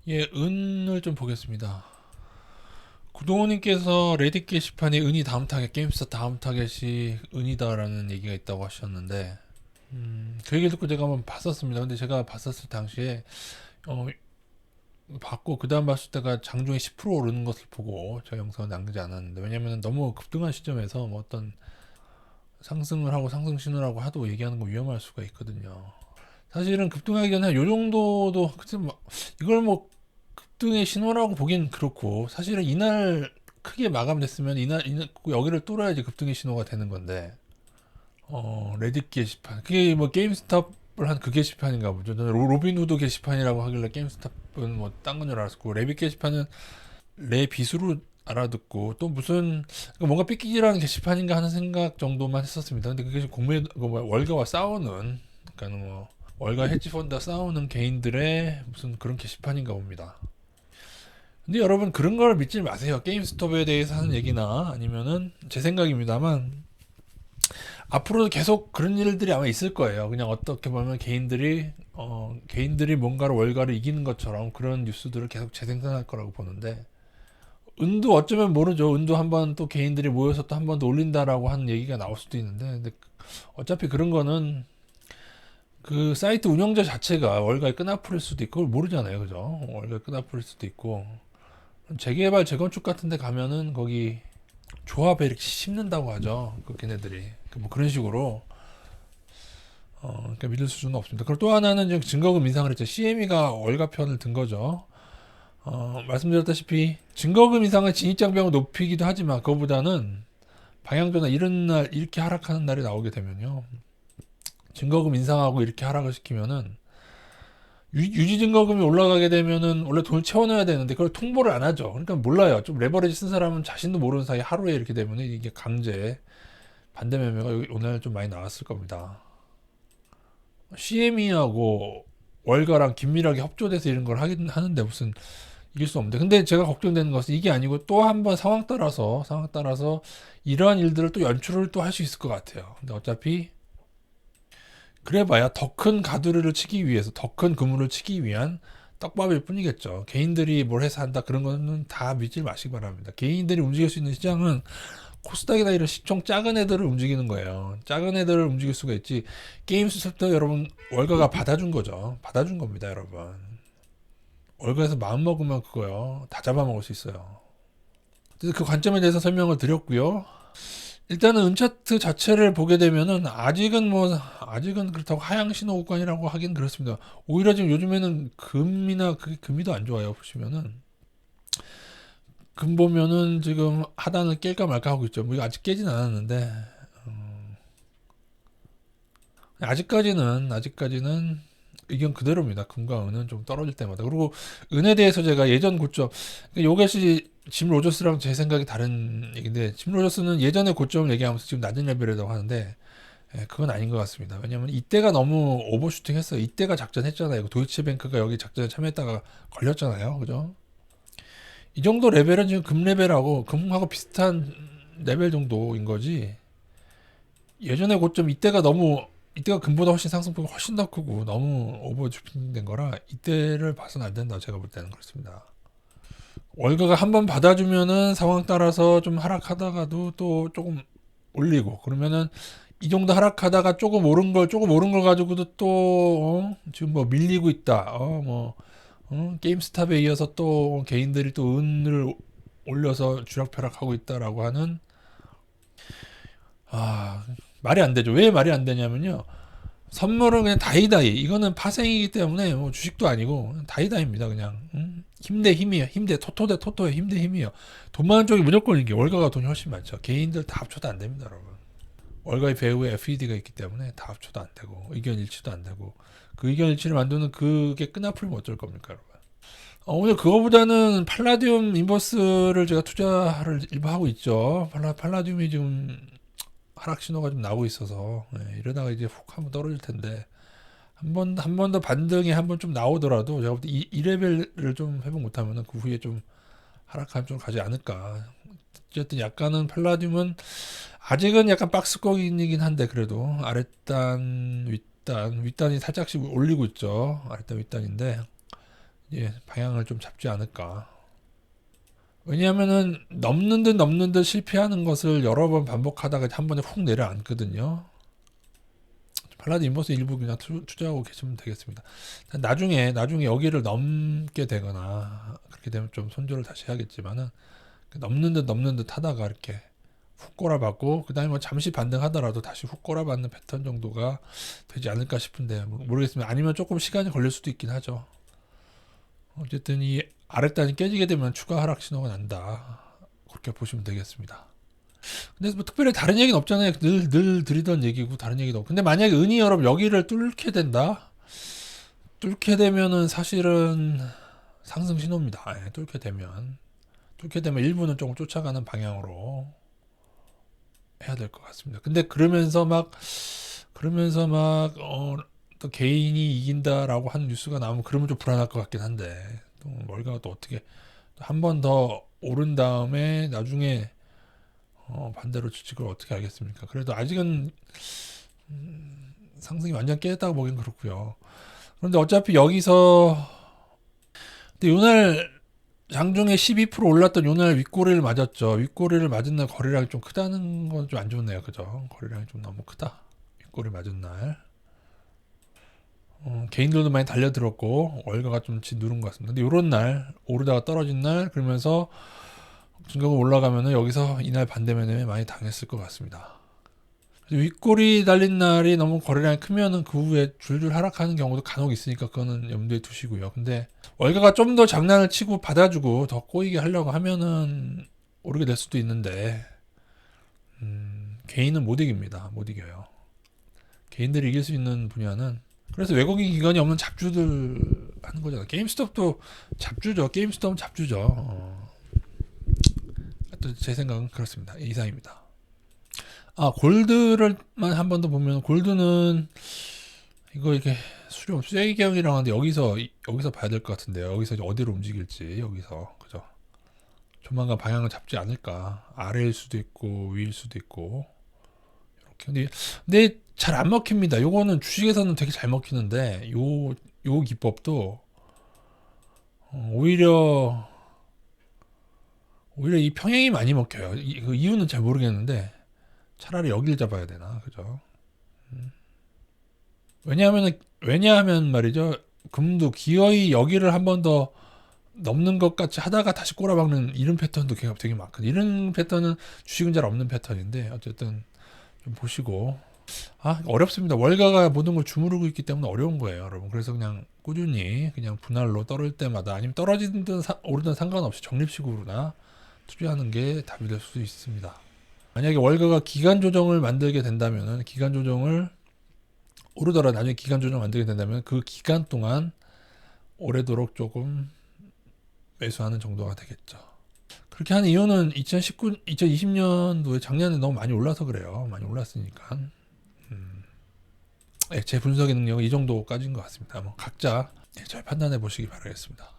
예, 은을 좀 보겠습니다. 구동호님께서 레딧 게시판에 은이 다음 타겟, 게임스타 다음 타겟이 은이다라는 얘기가 있다고 하셨는데, 그 얘기 듣고 제가 한번 봤었습니다. 근데 제가 봤었을 당시에, 어, 봤고, 그 다음 봤을 때가 장중에 10% 오르는 것을 보고, 저 영상을 남기지 않았는데, 왜냐면 너무 급등한 시점에서 뭐 어떤 상승을 하고 상승 신호라고 하도 얘기하는 거 위험할 수가 있거든요. 사실은 급등하기 전에 요 정도도, 그치, 뭐, 이걸 뭐 급등의 신호라고 보긴 그렇고 사실은 이날 크게 마감됐으면 이날 여기를 뚫어야지 급등의 신호가 되는 건데 레딧 게시판 그게 뭐 게임스탑을 한 그 게시판인가 보죠. 저는 로빈후드 게시판이라고 하길래 게임스탑은 뭐 딴 건 줄 알았고 레빗 게시판은 레빗으로 알아듣고 또 무슨 뭔가 삐끼지라는 게시판인가 하는 생각 정도만 했었습니다. 근데 그게 월가와 싸우는 그러니까 뭐 월가 헤지펀드와 싸우는 개인들의 무슨 그런 게시판인가 봅니다. 근데 여러분 그런 걸 믿지 마세요. 게임스톱에 대해서 하는 얘기나 아니면은 제 생각입니다만 앞으로도 계속 그런 일들이 아마 있을 거예요. 그냥 어떻게 보면 개인들이 뭔가를 월가를 이기는 것처럼 그런 뉴스들을 계속 재생산할 거라고 보는데 은도 어쩌면 모르죠. 은도 한번 또 개인들이 모여서 또 한 번 더 올린다라고 하는 얘기가 나올 수도 있는데 근데 어차피 그런 거는 그 사이트 운영자 자체가 월가의 끈앞풀일 수도 있고 그걸 모르잖아요. 그죠? 월가의 끈앞풀일 수도 있고 재개발 재건축 같은 데 가면은 거기 조합에 이렇게 심는다고 하죠. 그 걔네들이. 뭐 그런 식으로 그러니까 믿을 수준은 없습니다. 그리고 또 하나는 지금 증거금 인상을 했죠. CME가 월가편을 든 거죠. 말씀드렸다시피 증거금 인상은 진입장벽을 높이기도 하지만 그거보다는 방향조나 이런 날 이렇게 하락하는 날이 나오게 되면요. 증거금 인상하고 이렇게 하락을 시키면은 유지 증거금이 올라가게 되면은 원래 돈을 채워넣어야 되는데 그걸 통보를 안 하죠. 그러니까 몰라요. 좀 레버리지 쓴 사람은 자신도 모르는 사이 하루에 이렇게 되면 이게 강제 반대 매매가 오늘 좀 많이 나왔을 겁니다. CME하고 월가랑 긴밀하게 협조돼서 이런 걸 하긴 하는데 무슨 이길 수 없는데 근데 제가 걱정되는 것은 이게 아니고 또 한 번 상황 따라서 이러한 일들을 또 연출을 또 할 수 있을 것 같아요. 근데 어차피 그래봐야 더 큰 가두리를 치기 위해서 더 큰 그물을 치기 위한 떡밥일 뿐이겠죠. 개인들이 뭘 해서 한다 그런 거는 다 믿지 마시기 바랍니다. 개인들이 움직일 수 있는 시장은 코스닥이나 이런 시총 작은 애들을 움직이는 거예요. 작은 애들을 움직일 수가 있지. 게임 수습도 여러분 월가가 받아준 거죠. 받아준 겁니다, 여러분. 월가에서 마음 먹으면 그거요 다 잡아먹을 수 있어요. 그래서 그 관점에 대해서 설명을 드렸고요. 일단은 은차트 자체를 보게 되면은 아직은 그렇다고 하향 신호 구간이라고 하긴 그렇습니다. 오히려 지금 요즘에는 금이나 그 금이도 안 좋아요. 보시면은 금 보면은 지금 하단을 깰까 말까 하고 있죠. 뭐 이거 아직 깨진 않았는데 아직까지는 의견 그대로입니다. 금과 은은 좀 떨어질 때마다. 그리고 은에 대해서 제가 예전 고점, 요것이 짐 로저스랑 제 생각이 다른 얘기인데, 짐 로저스는 예전의 고점을 얘기하면서 지금 낮은 레벨이라고 하는데, 그건 아닌 것 같습니다. 왜냐면 이때가 너무 오버슈팅 했어요. 이때가 작전했잖아요. 도이치뱅크가 여기 작전에 참여했다가 걸렸잖아요. 그죠? 이 정도 레벨은 지금 금 레벨하고, 금하고 비슷한 레벨 정도인 거지, 예전에 고점 이때가 금보다 훨씬 상승폭이 훨씬 더 크고 너무 오버주핑된 거라 이때를 봐서는 안 된다 제가 볼 때는 그렇습니다. 월가가 한번 받아주면은 상황 따라서 좀 하락하다가도 또 조금 올리고 그러면은 이 정도 하락하다가 조금 오른 걸 가지고도 또 지금 뭐 밀리고 있다. 게임스탑에 이어서 또 개인들이 또 은을 올려서 주락펴락하고 있다라고 하는 아 말이 안 되죠. 왜 말이 안 되냐면요. 선물은 그냥 다이다이. 이거는 파생이기 때문에 뭐 주식도 아니고 다이다이입니다. 그냥 힘 대 힘이에요. 힘대 토토 대 토토의 힘 대 힘이에요. 돈 많은 쪽이 무조건 이게 월가가 돈이 훨씬 많죠. 개인들 다 합쳐도 안 됩니다, 여러분. 월가의 배후에 FED가 있기 때문에 다 합쳐도 안 되고 의견 일치도 안 되고 그 의견 일치를 만드는 그게 끈앞풀면 어쩔 겁니까, 여러분? 오늘 그거보다는 팔라디움 인버스를 제가 투자를 일부 하고 있죠. 팔라디움이 지금 하락 신호가 좀 나오고 있어서 이러다가 이제 훅 한번 떨어질 텐데 한 번 더 반등이 한 번 좀 나오더라도 제가 볼 때 이 레벨을 좀 회복 못하면은 그 후에 좀 하락한 좀 가지 않을까. 어쨌든 약간은 팔라듐은 아직은 약간 박스권이긴 한데 그래도 아랫단 윗단이 살짝씩 올리고 있죠. 아랫단 윗단인데 예, 방향을 좀 잡지 않을까. 왜냐하면은 넘는 듯 실패하는 것을 여러 번 반복하다가 한 번에 훅 내려앉거든요. 팔라딘 인버스 일부 그냥 투자하고 계시면 되겠습니다. 나중에 여기를 넘게 되거나 그렇게 되면 좀 손절을 다시 해야겠지만은 넘는 듯 하다가 이렇게 훅 꼬라박고 그다음에 뭐 잠시 반등하더라도 다시 훅 꼬라박는 패턴 정도가 되지 않을까 싶은데 모르겠습니다. 아니면 조금 시간이 걸릴 수도 있긴 하죠. 어쨌든 이 아랫단이 깨지게 되면 추가 하락 신호가 난다. 그렇게 보시면 되겠습니다. 근데 뭐 특별히 다른 얘기는 없잖아요. 늘 드리던 얘기고 다른 얘기도 없고. 근데 만약에 은이 여러분 여기를 뚫게 된다? 뚫게 되면은 사실은 상승 신호입니다. 예, 뚫게 되면 일부는 조금 쫓아가는 방향으로 해야 될 것 같습니다. 근데 또 개인이 이긴다라고 하는 뉴스가 나오면 그러면 좀 불안할 것 같긴 한데 또 월가가 또 어떻게 한 번 더 오른 다음에 나중에 반대로 주식을 어떻게 하겠습니까? 그래도 아직은 상승이 완전 깨졌다고 보긴 그렇고요. 그런데 어차피 여기서 근데 요날 장중에 12% 올랐던 요날 윗꼬리를 맞았죠. 윗꼬리를 맞은 날 거래량이 좀 크다는 건 좀 안 좋네요. 그죠? 거래량이 좀 너무 크다. 윗꼬리 맞은 날. 개인들도 많이 달려들었고 월가가 좀 누른 것 같습니다. 근데 요런 날 오르다가 떨어진 날 그러면서 증가가 올라가면은 여기서 이날 반대면에 많이 당했을 것 같습니다. 윗골이 달린 날이 너무 거래량이 크면은 그 후에 줄줄 하락하는 경우도 간혹 있으니까 그거는 염두에 두시고요. 근데 월가가 좀 더 장난을 치고 받아주고 더 꼬이게 하려고 하면은 오르게 될 수도 있는데 개인은 못 이깁니다. 못 이겨요. 개인들이 이길 수 있는 분야는 그래서 외국인 기관이 없는 잡주들 하는 거잖아요. 게임스톱도 잡주죠. 게임스톱은 잡주죠. 제 생각은 그렇습니다. 이상입니다. 골드를만 한 번 더 보면 골드는 이거 이렇게 수익경이라고 하는데 여기서 봐야 될 것 같은데요. 여기서 어디로 움직일지 여기서 그죠? 조만간 방향을 잡지 않을까. 아래일 수도 있고 위일 수도 있고 이렇게. 근데 잘 안 먹힙니다. 요거는 주식에서는 되게 잘 먹히는데 요 기법도 오히려 이 평행이 많이 먹혀요. 그 이유는 잘 모르겠는데 차라리 여기를 잡아야 되나 그죠? 왜냐하면 말이죠. 금도 기어이 여기를 한 번 더 넘는 것 같이 하다가 다시 꼬라박는 이런 패턴도 되게 많거든요. 이런 패턴은 주식은 잘 없는 패턴인데 어쨌든 좀 보시고 어렵습니다. 월가가 모든 걸 주무르고 있기 때문에 어려운 거예요, 여러분. 그래서 그냥 꾸준히 그냥 분할로 떨어질 때마다 아니면 떨어지든 오르든 상관없이 적립식으로나 투자하는 게 답이 될 수 있습니다. 만약에 월가가 기간 조정을 만들게 된다면은 기간 조정을 오르더라 나중에 기간 조정 만들게 된다면 그 기간 동안 오래도록 조금 매수하는 정도가 되겠죠. 그렇게 하는 이유는 2020년도에 작년에 너무 많이 올라서 그래요. 많이 올랐으니까. 제 분석의 능력은 이 정도까지인 것 같습니다. 각자 잘 판단해 보시기 바라겠습니다.